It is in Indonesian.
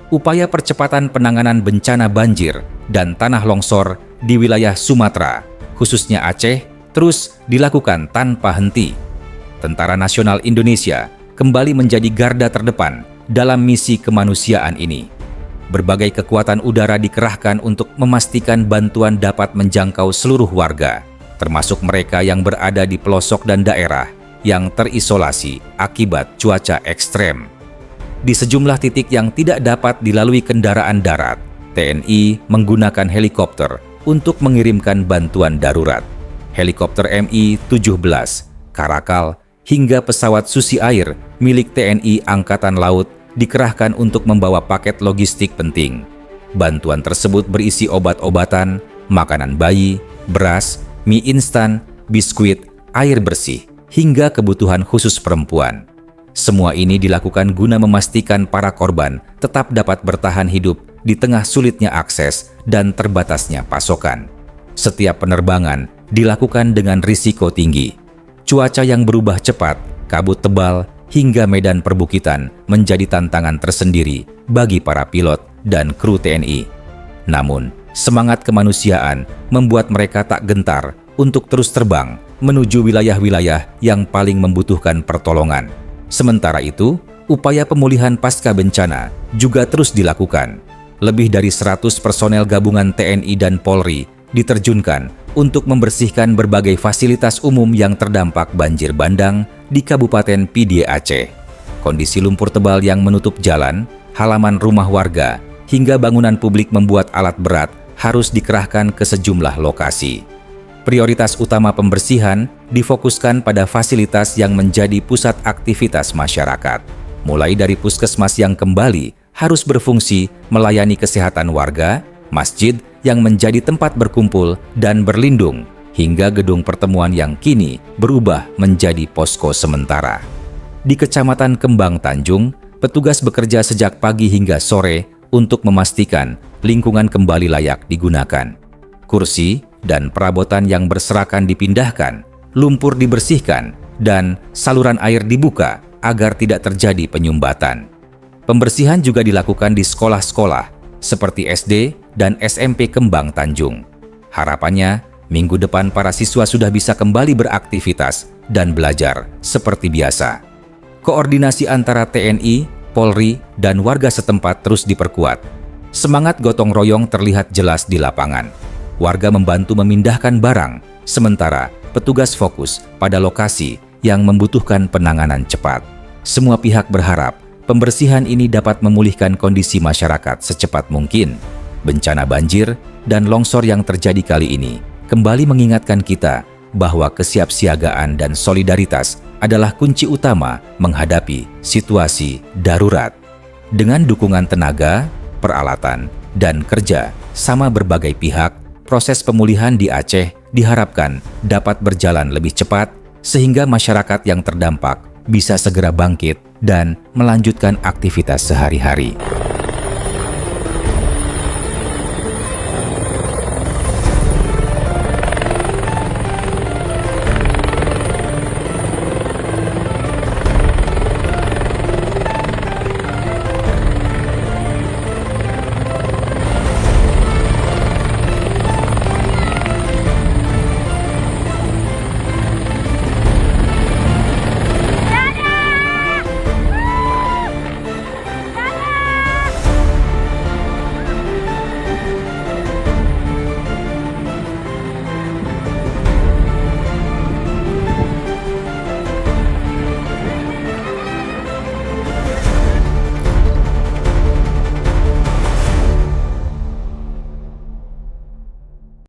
upaya percepatan penanganan bencana banjir dan tanah longsor di wilayah Sumatera, khususnya Aceh, terus dilakukan tanpa henti. Tentara Nasional Indonesia kembali menjadi garda terdepan dalam misi kemanusiaan ini. Berbagai kekuatan udara dikerahkan untuk memastikan bantuan dapat menjangkau seluruh warga, termasuk mereka yang berada di pelosok dan daerah yang terisolasi akibat cuaca ekstrem. Di sejumlah titik yang tidak dapat dilalui kendaraan darat, TNI menggunakan helikopter untuk mengirimkan bantuan darurat. Helikopter Mi-17, Karakal, hingga pesawat Susi Air milik TNI Angkatan Laut dikerahkan untuk membawa paket logistik penting. Bantuan tersebut berisi obat-obatan, makanan bayi, beras, mie instan, biskuit, air bersih, hingga kebutuhan khusus perempuan. Semua ini dilakukan guna memastikan para korban tetap dapat bertahan hidup di tengah sulitnya akses dan terbatasnya pasokan. Setiap penerbangan dilakukan dengan risiko tinggi. Cuaca yang berubah cepat, kabut tebal, hingga medan perbukitan menjadi tantangan tersendiri bagi para pilot dan kru TNI. Namun, semangat kemanusiaan membuat mereka tak gentar untuk terus terbang menuju wilayah-wilayah yang paling membutuhkan pertolongan. Sementara itu, upaya pemulihan pasca bencana juga terus dilakukan. Lebih dari 100 personel gabungan TNI dan Polri diterjunkan untuk membersihkan berbagai fasilitas umum yang terdampak banjir bandang di Kabupaten Pidie Aceh. Kondisi lumpur tebal yang menutup jalan, halaman rumah warga, hingga bangunan publik membuat alat berat harus dikerahkan ke sejumlah lokasi. Prioritas utama pembersihan difokuskan pada fasilitas yang menjadi pusat aktivitas masyarakat, mulai dari puskesmas yang kembali harus berfungsi melayani kesehatan warga, masjid yang menjadi tempat berkumpul dan berlindung, hingga gedung pertemuan yang kini berubah menjadi posko sementara. Di Kecamatan Kembang Tanjung, petugas bekerja sejak pagi hingga sore untuk memastikan lingkungan kembali layak digunakan. Kursi dan perabotan yang berserakan dipindahkan, lumpur dibersihkan, dan saluran air dibuka agar tidak terjadi penyumbatan. Pembersihan juga dilakukan di sekolah-sekolah seperti SD dan SMP Kembang Tanjung. Harapannya, minggu depan para siswa sudah bisa kembali beraktivitas dan belajar seperti biasa. Koordinasi antara TNI, Polri, dan warga setempat terus diperkuat. Semangat gotong royong terlihat jelas di lapangan. Warga membantu memindahkan barang, sementara petugas fokus pada lokasi yang membutuhkan penanganan cepat. Semua pihak berharap pembersihan ini dapat memulihkan kondisi masyarakat secepat mungkin. Bencana banjir dan longsor yang terjadi kali ini kembali mengingatkan kita bahwa kesiapsiagaan dan solidaritas adalah kunci utama menghadapi situasi darurat. Dengan dukungan tenaga, peralatan, dan kerja sama berbagai pihak, proses pemulihan di Aceh diharapkan dapat berjalan lebih cepat sehingga masyarakat yang terdampak bisa segera bangkit dan melanjutkan aktivitas sehari-hari.